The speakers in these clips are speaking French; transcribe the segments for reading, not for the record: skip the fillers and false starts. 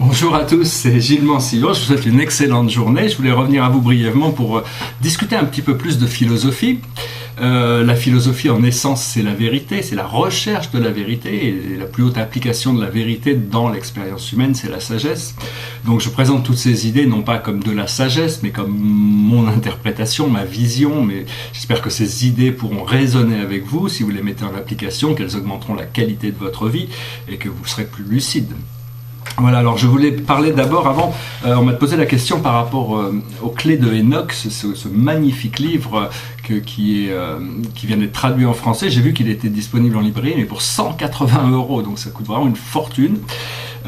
Bonjour à tous, c'est Gilles Mancillon, je vous souhaite une excellente journée. Je voulais revenir à vous brièvement pour discuter un petit peu plus de philosophie. La philosophie en essence c'est la vérité, c'est la recherche de la vérité et la plus haute application de la vérité dans l'expérience humaine c'est la sagesse. Donc je présente toutes ces idées non pas comme de la sagesse mais comme mon interprétation, ma vision, mais j'espère que ces idées pourront résonner avec vous si vous les mettez en application, qu'elles augmenteront la qualité de votre vie et que vous serez plus lucide. Voilà, alors je voulais parler d'abord, avant, on m'a posé la question par rapport aux clés de Enoch, ce magnifique livre qui vient d'être traduit en français. J'ai vu qu'il était disponible en librairie, mais pour 180 €, donc ça coûte vraiment une fortune.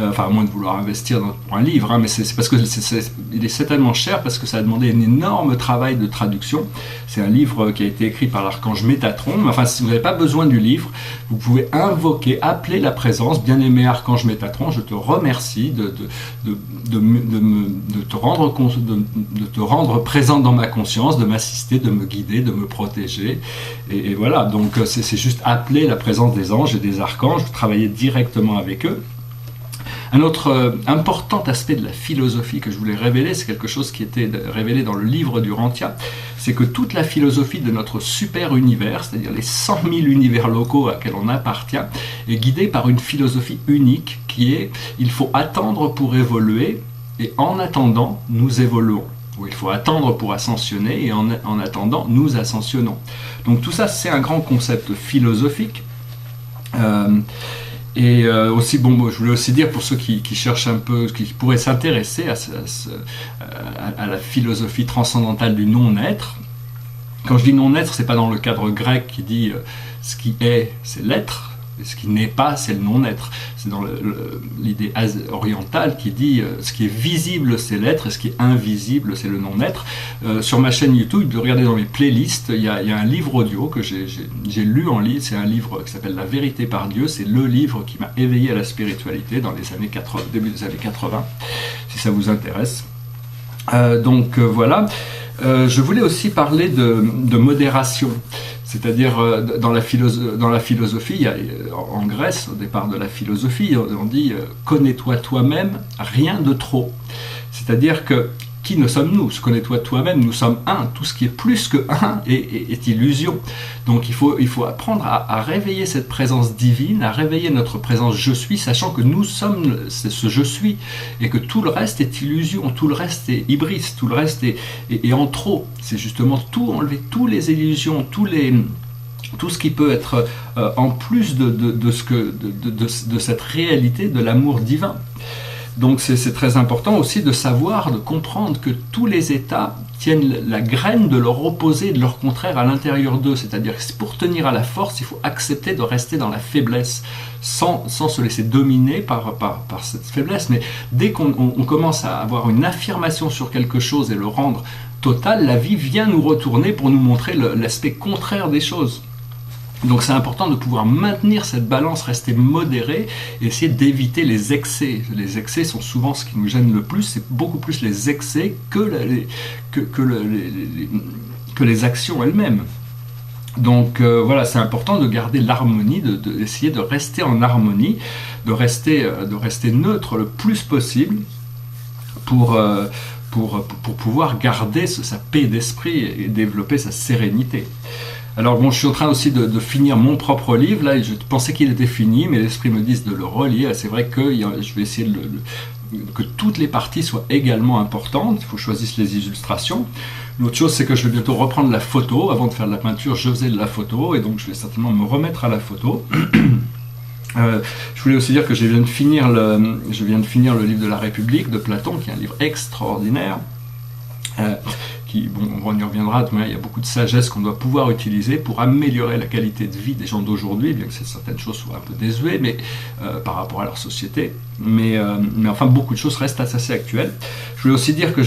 Enfin, à moins de vouloir investir pour un livre, hein, mais c'est parce que il est certainement cher, parce que ça a demandé un énorme travail de traduction. C'est un livre qui a été écrit par l'archange Métatron. Enfin, si vous n'avez pas besoin du livre, vous pouvez invoquer, appeler la présence. Bien-aimé archange Métatron, je te remercie de te rendre présent dans ma conscience, de m'assister, de me guider, de me protéger. Et voilà, donc c'est juste appeler la présence des anges et des archanges, travailler directement avec eux. Un autre important aspect de la philosophie que je voulais révéler, c'est quelque chose qui était révélé dans le livre d'Urantia, c'est que toute la philosophie de notre super univers, c'est-à-dire les 100 000 univers locaux à quels on appartient, est guidée par une philosophie unique qui est « il faut attendre pour évoluer et en attendant, nous évoluons ». Ou il faut attendre pour ascensionner et en attendant, nous ascensionnons. Donc tout ça, c'est un grand concept philosophique. Et aussi, bon, je voulais aussi dire pour ceux qui cherchent un peu, qui pourraient s'intéresser à la philosophie transcendantale du non-être. Quand je dis non-être, c'est pas dans le cadre grec qui dit ce qui est, c'est l'être, et ce qui n'est pas, c'est le non-être. C'est dans l'idée orientale qui dit ce qui est visible, c'est l'être, et ce qui est invisible, c'est le non-être. Sur ma chaîne YouTube, de regarder dans mes playlists, il y a un livre audio que j'ai lu en livre. C'est un livre qui s'appelle La vérité par Dieu. C'est le livre qui m'a éveillé à la spiritualité dans les années 80, début des années 80, si ça vous intéresse. Voilà. Je voulais aussi parler de modération. C'est-à-dire, dans la philosophie, en Grèce, au départ de la philosophie, on dit « connais-toi toi-même, rien de trop ». C'est-à-dire que, qui ne sommes-nous? Connais-toi toi-même, nous sommes un. Tout ce qui est plus que un est illusion. Donc il faut apprendre à réveiller cette présence divine, à réveiller notre présence « je suis », sachant que nous sommes ce « je suis », et que tout le reste est illusion, tout le reste est hybris, tout le reste est en trop. C'est justement tout enlever, toutes les illusions, tout ce qui peut être en plus de cette réalité de l'amour divin. Donc c'est très important aussi de savoir, de comprendre que tous les états tiennent la graine de leur opposé et de leur contraire à l'intérieur d'eux. C'est-à-dire que pour tenir à la force, il faut accepter de rester dans la faiblesse, sans se laisser dominer par cette faiblesse. Mais dès qu'on commence à avoir une affirmation sur quelque chose et le rendre total, la vie vient nous retourner pour nous montrer l'aspect contraire des choses. Donc c'est important de pouvoir maintenir cette balance, rester modéré et essayer d'éviter les excès. Les excès sont souvent ce qui nous gêne le plus, c'est beaucoup plus les excès que les actions elles-mêmes. Donc voilà, c'est important de garder l'harmonie, d'essayer de rester en harmonie, de rester neutre le plus possible pour pouvoir garder sa paix d'esprit et développer sa sérénité. Alors bon, je suis en train aussi de finir mon propre livre, là, je pensais qu'il était fini, mais l'esprit me dit de le relire, c'est vrai que je vais essayer que toutes les parties soient également importantes, il faut choisir les illustrations. L'autre chose, c'est que je vais bientôt reprendre la photo. Avant de faire de la peinture, je faisais de la photo, et donc je vais certainement me remettre à la photo. Je voulais aussi dire que je viens de finir le livre de la République de Platon, qui est un livre extraordinaire. On y reviendra, il y a beaucoup de sagesse qu'on doit pouvoir utiliser pour améliorer la qualité de vie des gens d'aujourd'hui, bien que certaines choses soient un peu désuètes par rapport à leur société, mais enfin beaucoup de choses restent assez actuelles. Je voulais aussi dire que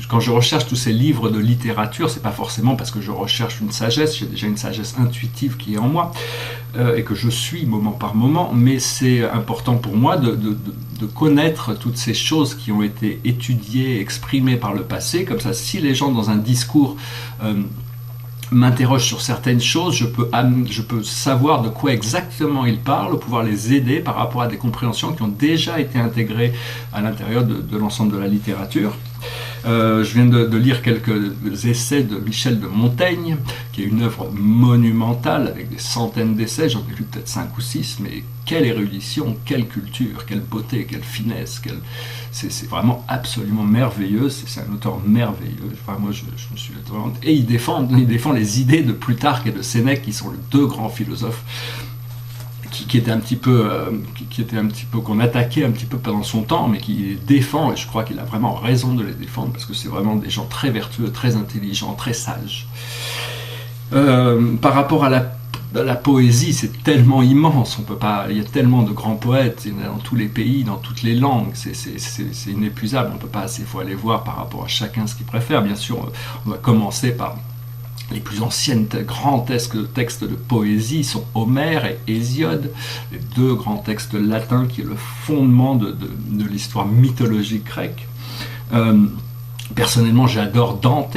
quand je recherche tous ces livres de littérature, c'est pas forcément parce que je recherche une sagesse, j'ai déjà une sagesse intuitive qui est en moi, et que je suis moment par moment, mais c'est important pour moi de connaître toutes ces choses qui ont été étudiées, exprimées par le passé, comme ça si les gens dans un discours m'interroge sur certaines choses, je peux savoir de quoi exactement ils parlent, pouvoir les aider par rapport à des compréhensions qui ont déjà été intégrées à l'intérieur de l'ensemble de la littérature. Je viens de lire quelques essais de Michel de Montaigne, qui est une œuvre monumentale avec des centaines d'essais, j'en ai lu peut-être 5 ou 6, mais quelle érudition, quelle culture, quelle beauté, quelle finesse, c'est vraiment absolument merveilleux, c'est un auteur merveilleux. Enfin, moi je me suis vraiment... Et il défend les idées de Plutarque et de Sénèque, qui sont les deux grands philosophes qui était un petit peu, qu'on attaquait un petit peu pendant son temps, mais qui les défend, et je crois qu'il a vraiment raison de les défendre, parce que c'est vraiment des gens très vertueux, très intelligents, très sages. Par rapport à la poésie, c'est tellement immense, il y a tellement de grands poètes, il y en a dans tous les pays, dans toutes les langues, c'est inépuisable, il faut aller voir par rapport à chacun ce qu'il préfère. Bien sûr, on va commencer par les plus anciens grands textes de poésie sont Homère et Hésiode, les deux grands textes latins qui est le fondement de l'histoire mythologique grecque. Personnellement, j'adore Dante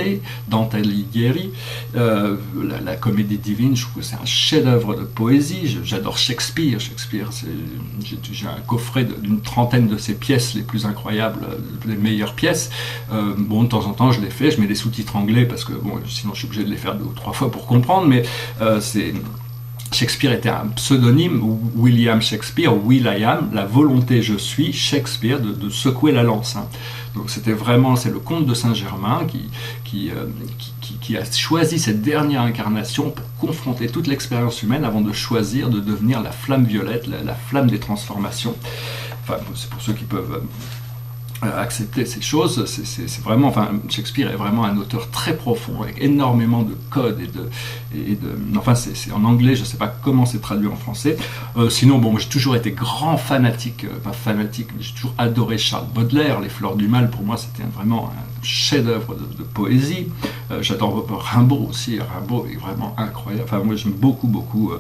Alighieri, la comédie divine, je trouve que c'est un chef-d'œuvre de poésie. J'adore Shakespeare, j'ai un coffret d'une trentaine de ses pièces les plus incroyables, les meilleures pièces. Bon, de temps en temps, je les fais, je mets des sous-titres anglais, parce que bon, sinon je suis obligé de les faire 2 ou 3 fois pour comprendre, mais Shakespeare était un pseudonyme, William Shakespeare, Will.i.am, la volonté je suis, Shakespeare, de secouer la lance. Donc c'est le comte de Saint-Germain qui a choisi cette dernière incarnation pour confronter toute l'expérience humaine avant de choisir de devenir la flamme violette, la flamme des transformations. Enfin, c'est pour ceux qui peuvent accepter ces choses. C'est vraiment, enfin, Shakespeare est vraiment un auteur très profond, avec énormément de codes enfin, c'est en anglais, je ne sais pas comment c'est traduit en français. Sinon, bon, j'ai toujours été grand fanatique, mais j'ai toujours adoré Charles Baudelaire. Les Fleurs du Mal, pour moi, c'était vraiment un chef-d'œuvre de poésie. J'adore Rimbaud aussi. Rimbaud est vraiment incroyable. Enfin, moi, j'aime beaucoup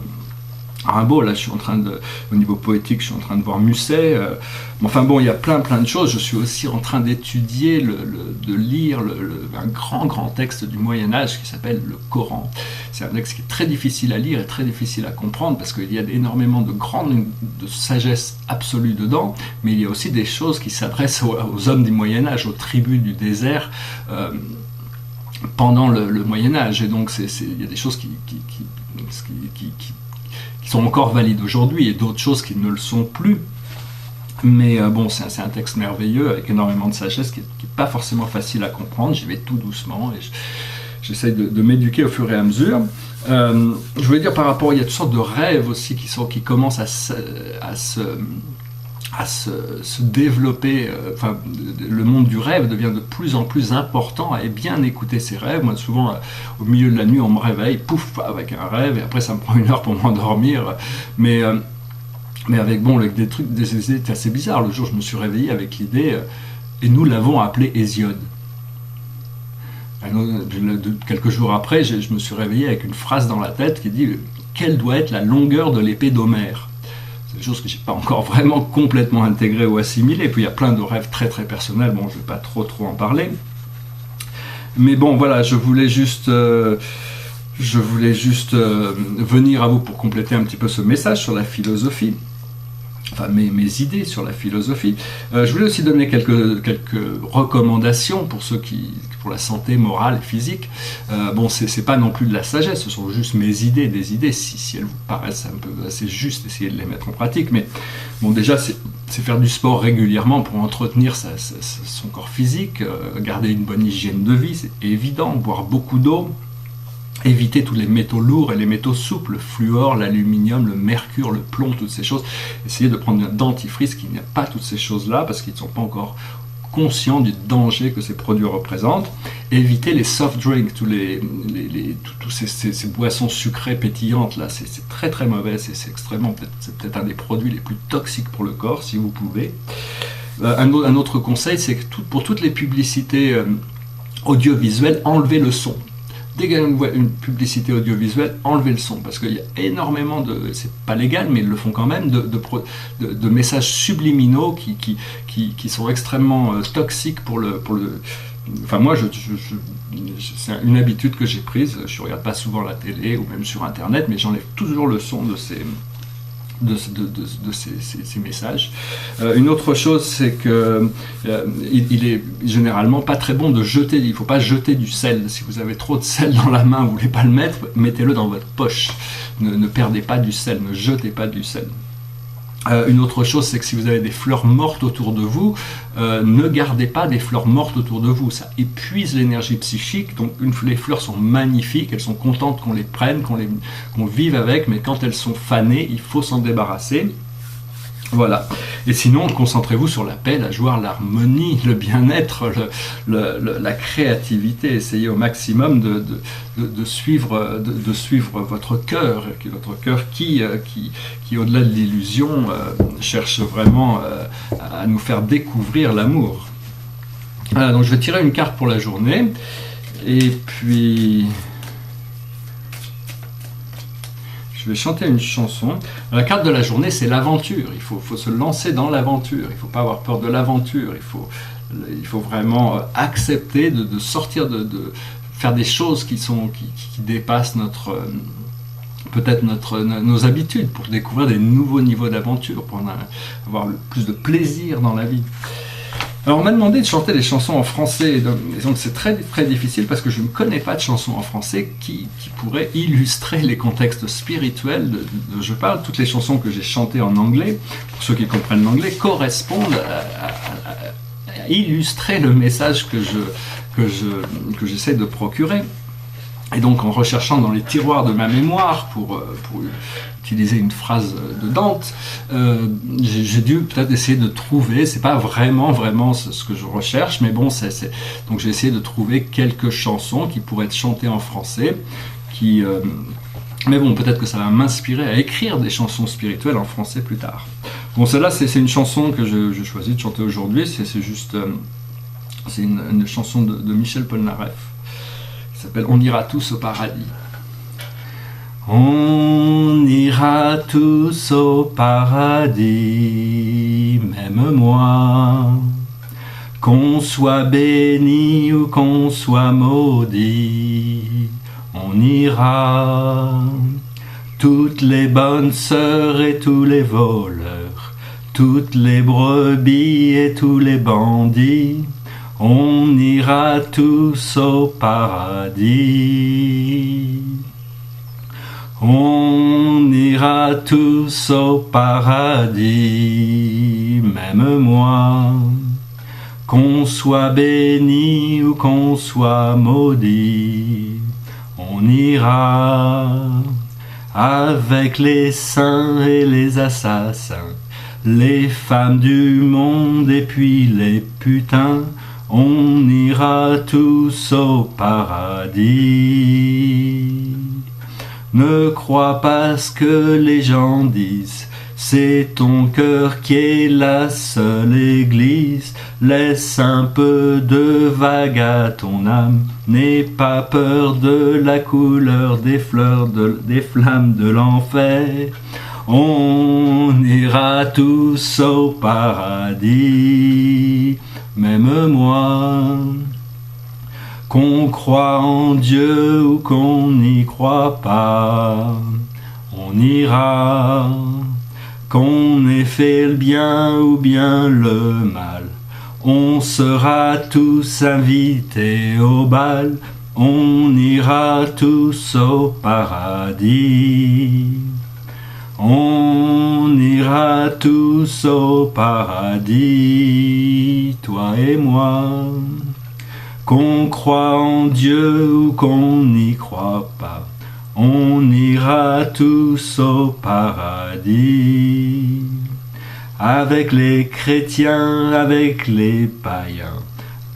Rimbaud. Là, au niveau poétique, je suis en train de voir Musset. Enfin bon, il y a plein de choses. Je suis aussi en train d'étudier, de lire un grand texte du Moyen-Âge qui s'appelle le Coran. C'est un texte qui est très difficile à lire et très difficile à comprendre, parce qu'il y a énormément de sagesse absolue dedans, mais il y a aussi des choses qui s'adressent aux hommes du Moyen-Âge, aux tribus du désert, pendant le Moyen-Âge. Et donc, il y a des choses qui sont encore valides aujourd'hui, et d'autres choses qui ne le sont plus. Mais bon, c'est un texte merveilleux, avec énormément de sagesse, qui n'est pas forcément facile à comprendre. J'y vais tout doucement, et j'essaye de m'éduquer au fur et à mesure. Je voulais dire par rapport, il y a toutes sortes de rêves aussi qui commencent à se développer. Enfin, le monde du rêve devient de plus en plus important, et bien écouter ses rêves. Moi, souvent, au milieu de la nuit, on me réveille, pouf, avec un rêve, et après ça me prend 1 heure pour m'endormir. Mais avec des idées assez bizarres. Le jour, je me suis réveillé avec l'idée, et nous l'avons appelé Hésiode. Quelques jours après, je me suis réveillé avec une phrase dans la tête qui dit « Quelle doit être la longueur de l'épée d'Homère ?» C'est des choses que je n'ai pas encore vraiment complètement intégrées ou assimilées. Puis il y a plein de rêves très personnels, bon, je ne vais pas trop en parler. Mais bon, voilà, je voulais juste venir à vous pour compléter un petit peu ce message sur la philosophie. Enfin, mes idées sur la philosophie. Je voulais aussi donner quelques recommandations pour la santé morale et physique. Bon, c'est pas non plus de la sagesse, ce sont juste mes idées, des idées, si elles vous paraissent un peu assez justes, essayez de les mettre en pratique. Mais bon, déjà, c'est faire du sport régulièrement pour entretenir son corps physique, garder une bonne hygiène de vie, c'est évident, boire beaucoup d'eau. Éviter tous les métaux lourds et les métaux souples, le fluor, l'aluminium, le mercure, le plomb, toutes ces choses. Essayez de prendre un dentifrice qui n'a pas toutes ces choses-là, parce qu'ils ne sont pas encore conscients du danger que ces produits représentent. Évitez les soft drinks, tous ces boissons sucrées pétillantes, là, c'est très mauvais, c'est extrêmement, c'est peut-être un des produits les plus toxiques pour le corps, si vous pouvez. Un autre conseil, c'est que pour toutes les publicités audiovisuelles, enlevez le son. Dès qu'il y a une publicité audiovisuelle, enlevez le son, parce qu'il y a énormément c'est pas légal, mais ils le font quand même, de messages subliminaux qui sont extrêmement toxiques pour enfin moi, c'est une habitude que j'ai prise. Je ne regarde pas souvent la télé ou même sur Internet, mais j'enlève toujours le son de ces messages. Une autre chose, c'est que il est généralement pas très bon de jeter. Il ne faut pas jeter du sel. Si vous avez trop de sel dans la main, vous ne voulez pas le mettre, mettez-le dans votre poche. Ne perdez pas du sel, ne jetez pas du sel. Une autre chose, c'est que si vous avez des fleurs mortes autour de vous, ne gardez pas des fleurs mortes autour de vous. Ça épuise l'énergie psychique. Donc les fleurs sont magnifiques, elles sont contentes qu'on les prenne, qu'on vive avec, mais quand elles sont fanées, il faut s'en débarrasser. Voilà. Et sinon, concentrez-vous sur la paix, la joie, l'harmonie, le bien-être, la créativité. Essayez au maximum de suivre votre cœur qui au-delà de l'illusion, cherche vraiment à nous faire découvrir l'amour. Voilà, donc je vais tirer une carte pour la journée. Et puis... je vais chanter une chanson. La carte de la journée, c'est l'aventure. Il faut se lancer dans l'aventure. Il ne faut pas avoir peur de l'aventure. Il faut vraiment accepter de sortir, de faire des choses qui dépassent peut-être nos habitudes, pour découvrir des nouveaux niveaux d'aventure, pour avoir plus de plaisir dans la vie. Alors on m'a demandé de chanter des chansons en français, et donc c'est très, très difficile parce que je ne connais pas de chansons en français qui pourraient illustrer les contextes spirituels de je parle. Toutes les chansons que j'ai chantées en anglais, pour ceux qui comprennent l'anglais, correspondent à illustrer le message que j'essaie de procurer. Et donc en recherchant dans les tiroirs de ma mémoire pour utiliser une phrase de Dante, j'ai dû peut-être essayer de trouver, c'est pas vraiment ce que je recherche, mais bon, donc j'ai essayé de trouver quelques chansons qui pourraient être chantées en français, mais bon, peut-être que ça va m'inspirer à écrire des chansons spirituelles en français plus tard. Bon, celle-là, c'est une chanson que je choisis de chanter aujourd'hui, c'est une chanson de Michel Polnareff, qui s'appelle « On ira tous au paradis ». On ira tous au paradis, même moi, qu'on soit béni ou qu'on soit maudit, on ira. Toutes les bonnes sœurs et tous les voleurs, toutes les brebis et tous les bandits, on ira tous au paradis. On ira tous au paradis, même moi, qu'on soit béni ou qu'on soit maudit, on ira avec les saints et les assassins, les femmes du monde et puis les putains, on ira tous au paradis. Ne crois pas ce que les gens disent, c'est ton cœur qui est la seule église. Laisse un peu de vague à ton âme, n'aie pas peur de la couleur des fleurs, des flammes de l'enfer. On ira tous au paradis, même moi. Qu'on croit en Dieu ou qu'on n'y croit pas, on ira. Qu'on ait fait le bien ou bien le mal, on sera tous invités au bal, on ira tous au paradis. On ira tous au paradis, toi et moi. Qu'on croit en Dieu ou qu'on n'y croit pas, on ira tous au paradis. Avec les chrétiens, avec les païens,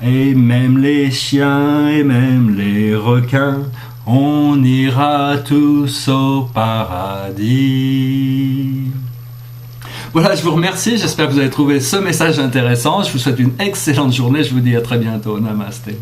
et même les chiens et même les requins, on ira tous au paradis. Voilà, je vous remercie, j'espère que vous avez trouvé ce message intéressant. Je vous souhaite une excellente journée, je vous dis à très bientôt. Namasté.